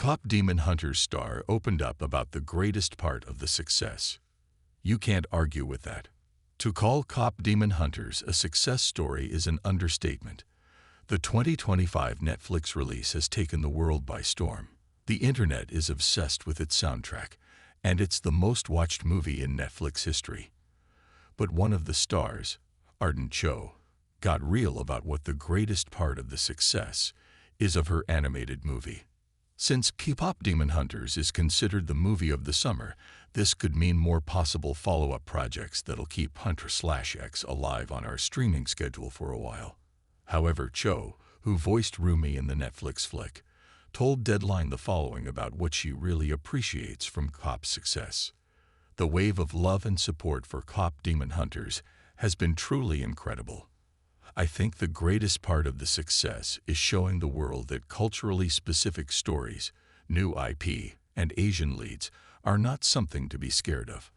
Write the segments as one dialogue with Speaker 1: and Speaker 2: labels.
Speaker 1: KPop Demon Hunter's star opened up about the greatest part of the success. You can't argue with that. To call KPop Demon Hunters a success story is an understatement. The 2025 Netflix release has taken the world by storm. The internet is obsessed with its soundtrack, and it's the most watched movie in Netflix history. But one of the stars, Arden Cho, got real about what the greatest part of the success is of her animated movie. Since KPop Demon Hunters is considered the movie of the summer, this could mean more possible follow-up projects that'll keep Hunter/X alive on our streaming schedule for a while. However, Cho, who voiced Rumi in the Netflix flick, told Deadline the following about what she really appreciates from KPop's success. The wave of love and support for KPop Demon Hunters has been truly incredible. I think the greatest part of the success is showing the world that culturally specific stories, new IP, and Asian leads are not something to be scared of.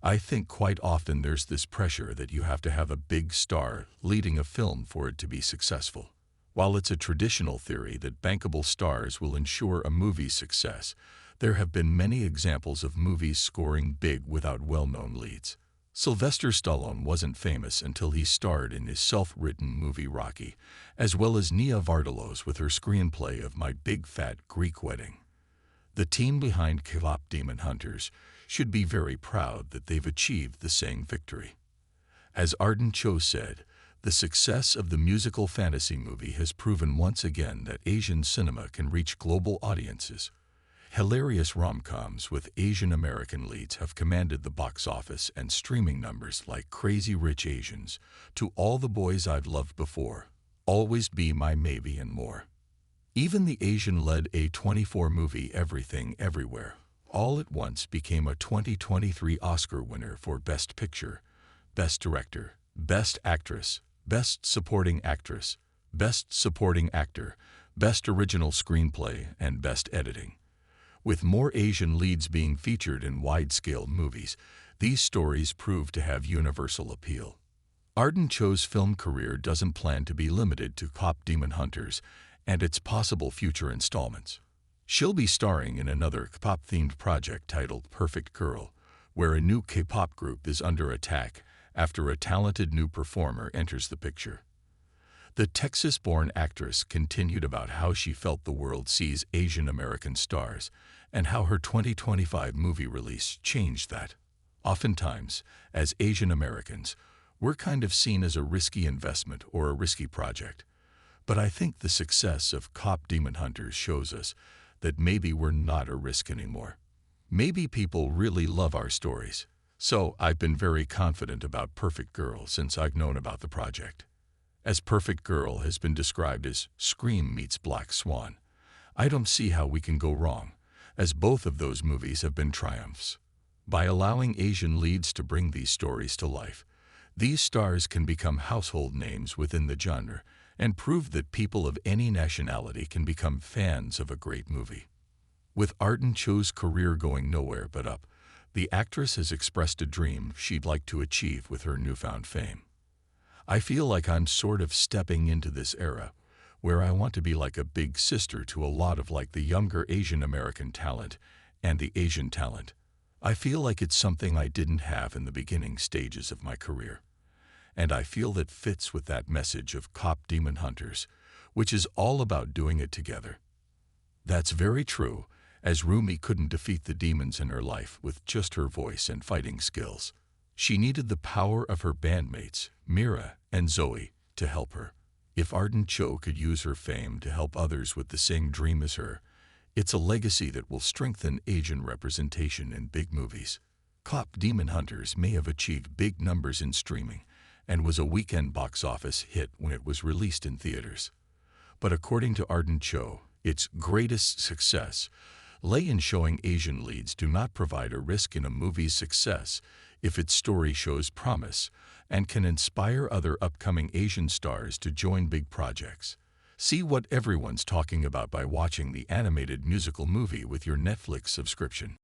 Speaker 1: I think quite often there's this pressure that you have to have a big star leading a film for it to be successful. While it's a traditional theory that bankable stars will ensure a movie's success, there have been many examples of movies scoring big without well-known leads. Sylvester Stallone wasn't famous until he starred in his self-written movie Rocky, as well as Nia Vardalos with her screenplay of My Big Fat Greek Wedding. The team behind KPop Demon Hunters should be very proud that they've achieved the same victory. As Arden Cho said, the success of the musical fantasy movie has proven once again that Asian cinema can reach global audiences. Hilarious rom-coms with Asian American leads have commanded the box office and streaming numbers like Crazy Rich Asians, To All the Boys I've Loved Before, Always Be My Maybe, and more. Even the Asian-led A24 movie Everything Everywhere All at Once became a 2023 Oscar winner for Best Picture, Best Director, Best Actress, Best Supporting Actress, Best Supporting Actor, Best Original Screenplay, and Best Editing. With more Asian leads being featured in wide-scale movies, these stories prove to have universal appeal. Arden Cho's film career doesn't plan to be limited to KPop Demon Hunters and its possible future installments. She'll be starring in another K-pop-themed project titled Perfect Girl, where a new K-pop group is under attack after a talented new performer enters the picture. The Texas-born actress continued about how she felt the world sees Asian American stars and how her 2025 movie release changed that. Oftentimes, as Asian Americans, we're kind of seen as a risky investment or a risky project. But I think the success of KPop Demon Hunters shows us that maybe we're not a risk anymore. Maybe people really love our stories. So I've been very confident about Perfect Girl since I've known about the project. As Perfect Girl has been described as Scream meets Black Swan, I don't see how we can go wrong, as both of those movies have been triumphs. By allowing Asian leads to bring these stories to life, these stars can become household names within the genre and prove that people of any nationality can become fans of a great movie. With Arden Cho's career going nowhere but up, the actress has expressed a dream she'd like to achieve with her newfound fame. I feel like I'm sort of stepping into this era where I want to be like a big sister to a lot of like the younger Asian American talent and the Asian talent. I feel like it's something I didn't have in the beginning stages of my career. And I feel that fits with that message of KPop Demon Hunters, which is all about doing it together. That's very true, as Rumi couldn't defeat the demons in her life with just her voice and fighting skills. She needed the power of her bandmates, Mira and Zoe, to help her. If Arden Cho could use her fame to help others with the same dream as her, it's a legacy that will strengthen Asian representation in big movies. KPop Demon Hunters may have achieved big numbers in streaming and was a weekend box office hit when it was released in theaters. But according to Arden Cho, its greatest success lay in showing Asian leads do not provide a risk in a movie's success if its story shows promise and can inspire other upcoming Asian stars to join big projects. See what everyone's talking about by watching the animated musical movie with your Netflix subscription.